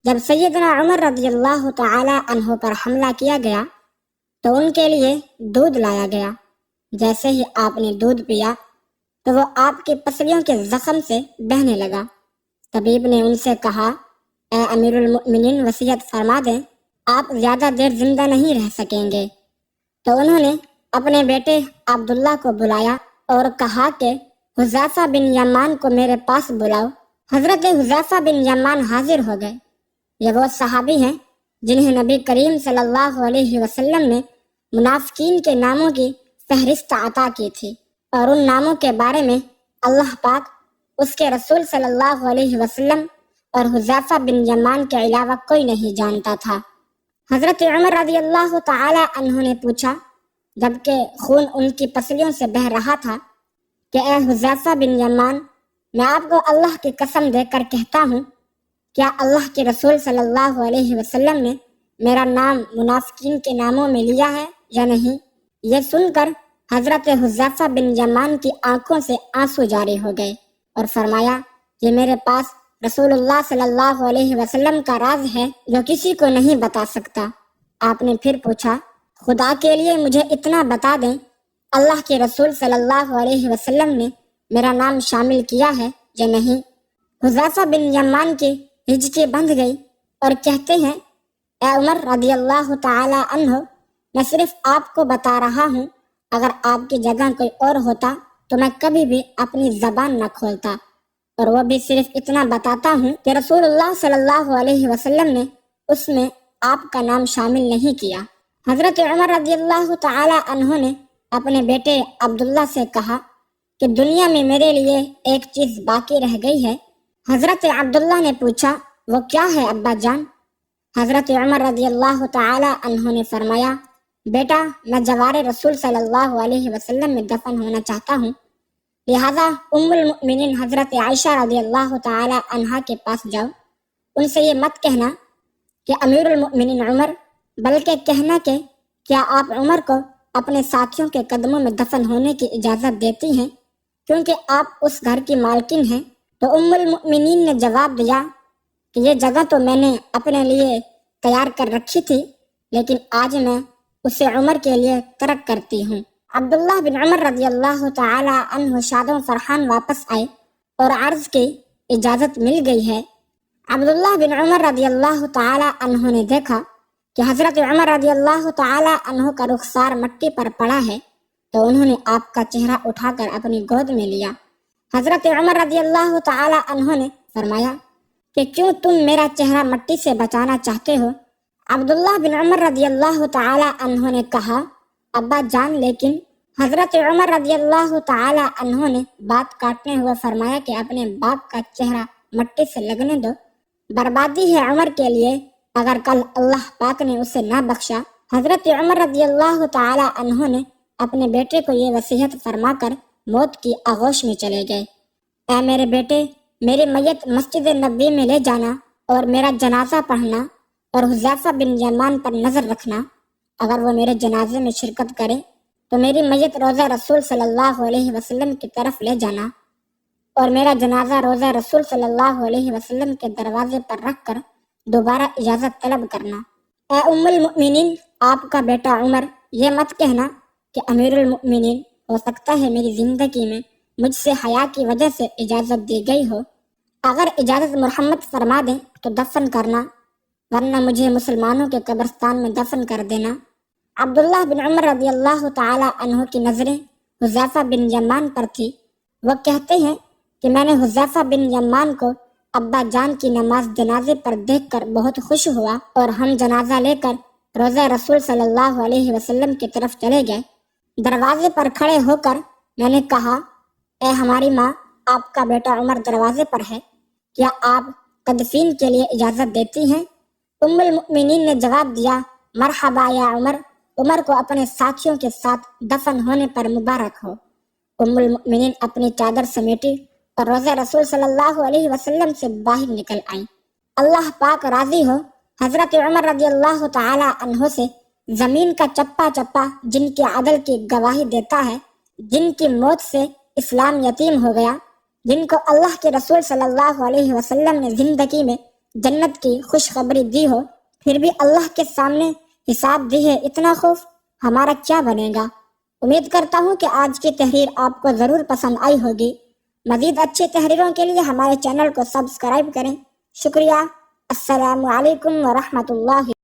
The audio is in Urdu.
جب سیدنا عمر رضی اللہ تعالی عنہ پر حملہ کیا گیا تو ان کے لیے دودھ لایا گیا۔ جیسے ہی آپ نے دودھ پیا تو وہ آپ کی پسلیوں کے زخم سے بہنے لگا۔ طبیب نے ان سے کہا، اے امیر المؤمنین وصیت فرما دیں، آپ زیادہ دیر زندہ نہیں رہ سکیں گے۔ تو انہوں نے اپنے بیٹے عبداللہ کو بلایا اور کہا کہ حذیفہ بن یمان کو میرے پاس بلاؤ۔ حضرت حذیفہ بن یمان حاضر ہو گئے۔ یہ وہ صحابی ہیں جنہیں نبی کریم صلی اللہ علیہ وسلم نے منافقین کے ناموں کی فہرست عطا کی تھی، اور ان ناموں کے بارے میں اللہ پاک، اس کے رسول صلی اللہ علیہ وسلم اور حذیفہ بن یمان کے علاوہ کوئی نہیں جانتا تھا۔ حضرت عمر رضی اللہ تعالی عنہ نے پوچھا، جبکہ خون ان کی پسلیوں سے بہہ رہا تھا، کہ اے حذیفہ بن یمان، میں آپ کو اللہ کی قسم دے کر کہتا ہوں، کیا اللہ کے رسول صلی اللہ علیہ وسلم نے میرا نام منافقین کے ناموں میں لیا ہے یا نہیں؟ یہ سن کر حضرت حذیفہ بن یمان کی آنکھوں سے آنسو جاری ہو گئے اور فرمایا، یہ میرے پاس رسول اللہ صلی اللہ علیہ وسلم کا راز ہے جو کسی کو نہیں بتا سکتا۔ آپ نے پھر پوچھا، خدا کے لیے مجھے اتنا بتا دیں، اللہ کے رسول صلی اللہ علیہ وسلم نے میرا نام شامل کیا ہے یا نہیں؟ حذیفہ بن یمان کی ہچکی بندھ گئی اور کہتے ہیں، اے عمر رضی اللہ تعالی عنہ، میں صرف آپ کو بتا رہا ہوں، اگر آپ کی جگہ کوئی اور ہوتا تو میں کبھی بھی اپنی زبان نہ کھولتا، اور وہ بھی صرف اتنا بتاتا ہوں کہ رسول اللہ صلی اللہ علیہ وسلم نے اس میں آپ کا نام شامل نہیں کیا۔ حضرت عمر رضی اللہ تعالی عنہ نے اپنے بیٹے عبداللہ سے کہا کہ دنیا میں میرے لیے ایک چیز باقی رہ گئی ہے۔ حضرت عبداللہ نے پوچھا، وہ کیا ہے ابا جان؟ حضرت عمر رضی اللہ تعالی عنہ نے فرمایا، بیٹا، میں جوار رسول صلی اللہ علیہ وسلم میں دفن ہونا چاہتا ہوں، لہذا ام المؤمنین حضرت عائشہ رضی اللہ تعالی عنہا کے پاس جاؤ، ان سے یہ مت کہنا کہ امیر المؤمنین عمر، بلکہ کہنا کہ کیا آپ عمر کو اپنے ساتھیوں کے قدموں میں دفن ہونے کی اجازت دیتی ہیں، کیونکہ آپ اس گھر کی مالکن ہیں؟ تو ام المؤمنین نے جواب دیا کہ یہ جگہ تو میں نے اپنے لیے تیار کر رکھی تھی، لیکن آج میں اسے عمر کے لیے ترک کرتی ہوں۔ عبداللہ بن عمر رضی اللہ تعالی عنہ شاد و فرحان واپس آئے اور عرض کی، اجازت مل گئی ہے۔ عبداللہ بن عمر رضی اللہ تعالی عنہ نے دیکھا کہ حضرت عمر رضی اللہ تعالی عنہ کا رخسار مٹی پر پڑا ہے، تو انہوں نے آپ کا چہرہ اٹھا کر اپنی گود میں لیا۔ حضرت عمر رضی اللہ تعالی عنہ نے فرمایا کہ کیوں تم میرا چہرہ مٹی سے بچانا چاہتے ہو؟ عبداللہ بن عمر رضی اللہ تعالی عنہ نے کہا، ابا جان، لیکن حضرت عمر رضی اللہ تعالی عنہ نے بات کاٹنے ہوئے فرمایا کہ اپنے باپ کا چہرہ مٹی سے لگنے دو، بربادی ہے عمر کے لیے اگر کل اللہ پاک نے اسے نہ بخشا۔ حضرت عمر رضی اللہ تعالی عنہ نے اپنے بیٹے کو یہ وصیت فرما کر موت کی آغوش میں چلے گئے، اے میرے بیٹے، میری میت مسجد نبوی میں لے جانا اور میرا جنازہ پڑھنا، اور حذیفہ بن یمان پر نظر رکھنا، اگر وہ میرے جنازے میں شرکت کرے تو میری میت روضہ رسول صلی اللہ علیہ وسلم کی طرف لے جانا، اور میرا جنازہ روضہ رسول صلی اللہ علیہ وسلم کے دروازے پر رکھ کر دوبارہ اجازت طلب کرنا۔ اے ام المؤمنین، آپ کا بیٹا عمر، یہ مت کہنا کہ امیر المؤمنین، ہو سکتا ہے میری زندگی میں مجھ سے حیا کی وجہ سے اجازت دی گئی ہو، اگر اجازت محمد فرما دیں تو دفن کرنا، ورنہ مجھے مسلمانوں کے قبرستان میں دفن کر دینا۔ عبداللہ بن عمر رضی اللہ تعالی عنہ کی نظریں حذیفہ بن یمان پر تھی۔ وہ کہتے ہیں کہ میں نے حذیفہ بن یمان کو ابا جان کی نماز جنازے پر دیکھ کر بہت خوش ہوا، اور ہم جنازہ لے کر روضہ رسول صلی اللہ علیہ وسلم کی طرف چلے گئے۔ دروازے پر کھڑے ہو کر میں نے کہا، اے ہماری ماں، آپ کا بیٹا عمر دروازے پر ہے، کیا آپ تدفین کے لیے اجازت دیتی ہیں؟ ام المؤمنین نے جواب دیا، مرحبا یا عمر، عمر کو اپنے ساتھیوں کے ساتھ دفن ہونے پر مبارک ہو۔ ام المؤمنین اپنی چادر سمیٹی اور روضہ رسول صلی اللہ علیہ وسلم سے باہر نکل آئیں۔ اللہ پاک راضی ہو، حضرت عمر رضی اللہ تعالی عنہ سے زمین کا چپا چپا جن کے عدل کی گواہی دیتا ہے، جن کی موت سے اسلام یتیم ہو گیا، جن کو اللہ کے رسول صلی اللہ علیہ وسلم نے زندگی میں جنت کی خوشخبری دی ہو، پھر بھی اللہ کے سامنے حساب دی ہے، اتنا خوف، ہمارا کیا بنے گا؟ امید کرتا ہوں کہ آج کی تحریر آپ کو ضرور پسند آئی ہوگی۔ مزید اچھی تحریروں کے لیے ہمارے چینل کو سبسکرائب کریں۔ شکریہ۔ السلام علیکم ورحمۃ اللہ۔